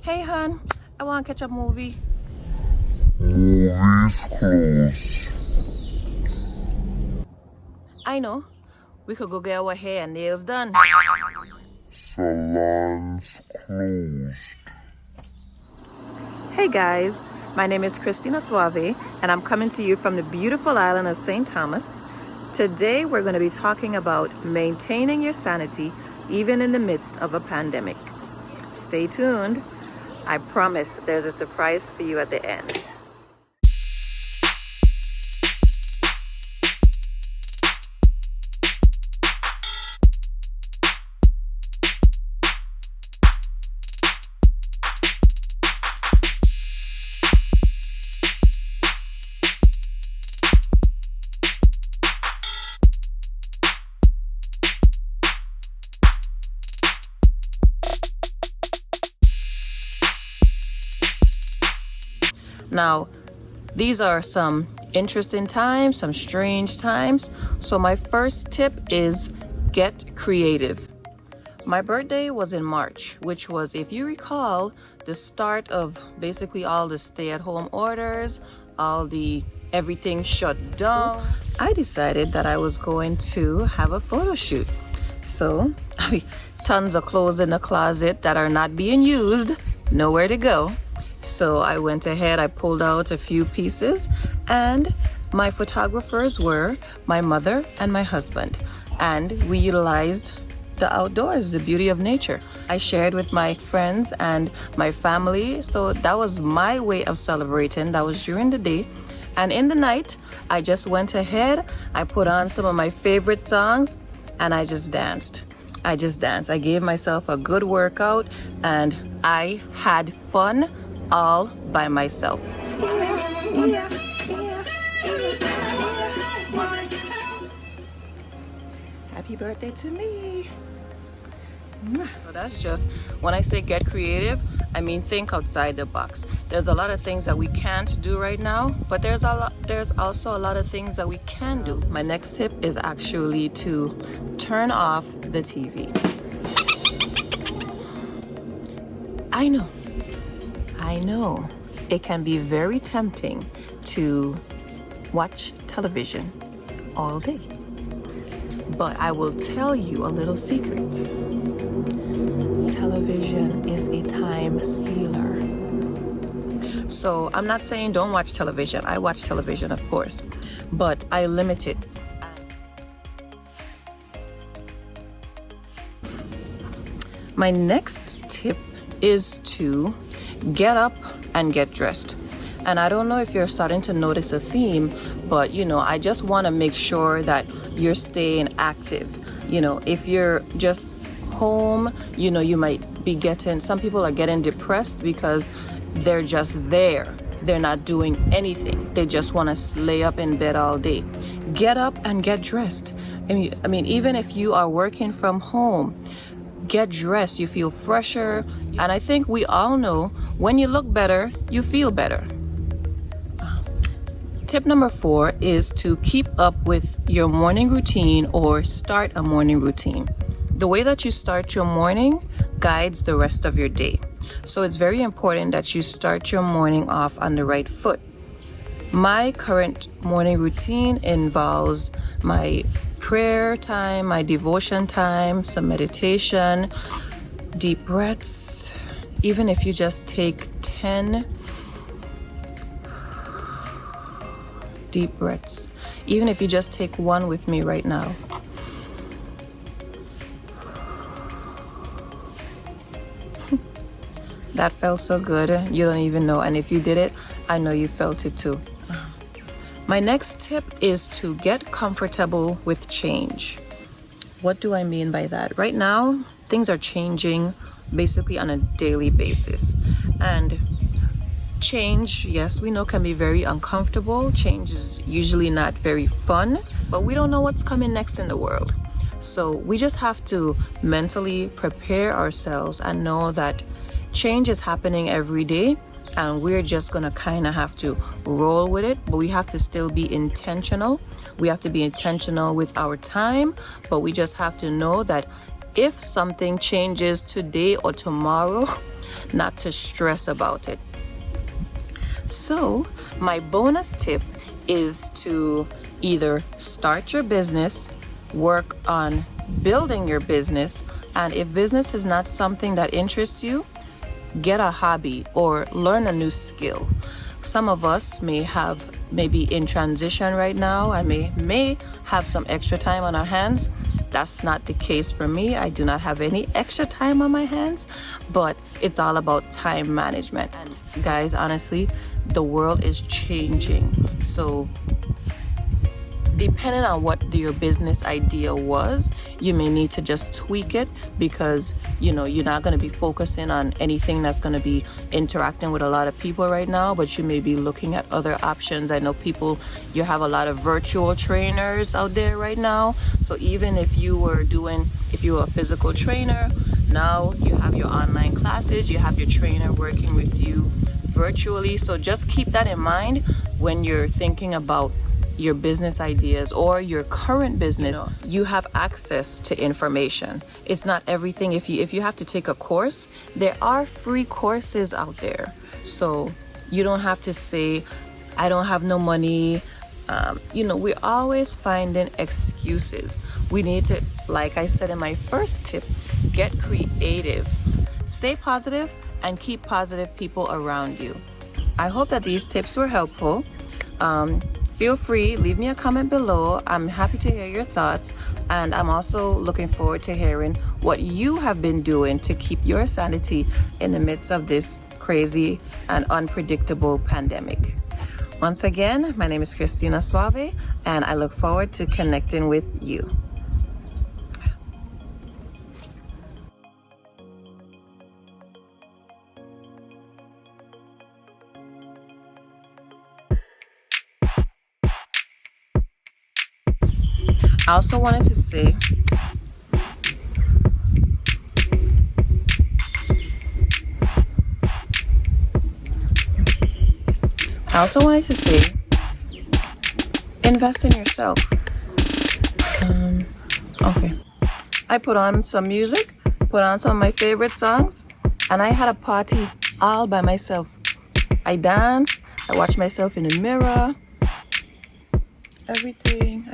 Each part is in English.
Hey, hon, I want to catch a movie. Movies closed. I know. We could go get our hair and nails done. Salons closed. Hey, guys. My name is Christina Suave, and I'm coming to you from the beautiful island of St. Thomas. Today, we're going to be talking about maintaining your sanity even in the midst of a pandemic. Stay tuned. I promise there's a surprise for you at the end. Now, these are some interesting times, some strange times. So my first tip is get creative. My birthday was in March, which was, if you recall, the start of basically all the stay-at-home orders, everything shut down. I decided that I was going to have a photo shoot. So, tons of clothes in the closet that are not being used, nowhere to go. So I went ahead, I pulled out a few pieces, and my photographers were my mother and my husband. And we utilized the outdoors, the beauty of nature. I shared with my friends and my family. So that was my way of celebrating. That was during the day. And in the night, I just went ahead, I put on some of my favorite songs, and I just danced. I gave myself a good workout, and I had fun all by myself. Happy birthday to me. So that's just, when I say get creative, I mean think outside the box. There's a lot of things that we can't do right now, but there's also a lot of things that we can do. My next tip is actually to turn off the TV. I know it can be very tempting to watch television all day, but I will tell you a little secret. Television is a time stealer. So I'm not saying don't watch television. I watch television, of course, but I limit it. My next tip is to get up and get dressed. And I don't know if you're starting to notice a theme, but I just want to make sure that you're staying active. If you're just home, you might be some people are getting depressed because they're just there. They're not doing anything. They just want to lay up in bed all day. Get up and get dressed. I mean, even if you are working from home, get dressed. You feel fresher. And I think we all know when you look better, you feel better. Tip number 4 is to keep up with your morning routine or start a morning routine. The way that you start your morning guides the rest of your day. So it's very important that you start your morning off on the right foot. My current morning routine involves my prayer time, my devotion time, some meditation, deep breaths. Even if you just take 10 deep breaths, even if you just take one with me right now. That felt so good, you don't even know. And if you did it, I know you felt it too. My next tip is to get comfortable with change. What do I mean by that? Right now, things are changing basically on a daily basis. And change, yes, we know can be very uncomfortable. Change is usually not very fun, but we don't know what's coming next in the world. So we just have to mentally prepare ourselves and know that change is happening every day, and we're just gonna kind of have to roll with it, but we have to still be intentional. We have to be intentional with our time, but we just have to know that if something changes today or tomorrow, not to stress about it. So my bonus tip is to either start your business, work on building your business, and if business is not something that interests you, get a hobby or learn a new skill. Some of us may be in transition right now and may have some extra time on our hands. That's not the case for me. I do not have any extra time on my hands, but it's all about time management. And guys, honestly, the world is changing. So depending on what your business idea was, you may need to just tweak it, because you're not going to be focusing on anything that's going to be interacting with a lot of people right now, but you may be looking at other options. I know you have a lot of virtual trainers out there right now. So even if you were a physical trainer, now you have your online classes, you have your trainer working with you virtually. So just keep that in mind when you're thinking about your business ideas or your current business. You have access to information. It's not everything. If you have to take a course, there are free courses out there. So you don't have to say, I don't have no money. We're always finding excuses. We need to, like I said in my first tip, get creative. Stay positive and keep positive people around you. I hope that these tips were helpful. Feel free, leave me a comment below. I'm happy to hear your thoughts, and I'm also looking forward to hearing what you have been doing to keep your sanity in the midst of this crazy and unpredictable pandemic. Once again, my name is Christina Suave, and I look forward to connecting with you. I also wanted to say, invest in yourself. Okay. I put on some music, put on some of my favorite songs, and I had a party all by myself. I danced, I watched myself in the mirror, everything.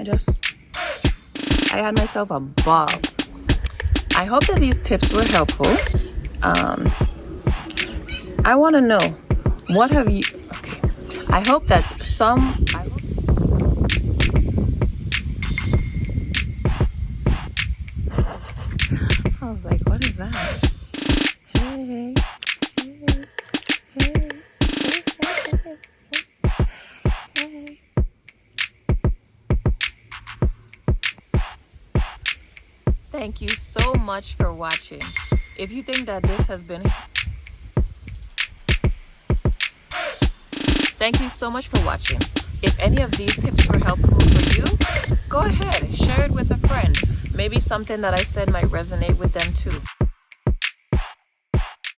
I had myself a ball. I hope that these tips were helpful. I want to know, what have you... Okay. I hope that I was like, what is that? Hey, hey, hey, hey, hey. Thank you so much for watching. If you think that this has been... Thank you so much for watching. If any of these tips were helpful for you, go ahead, share it with a friend. Maybe something that I said might resonate with them too.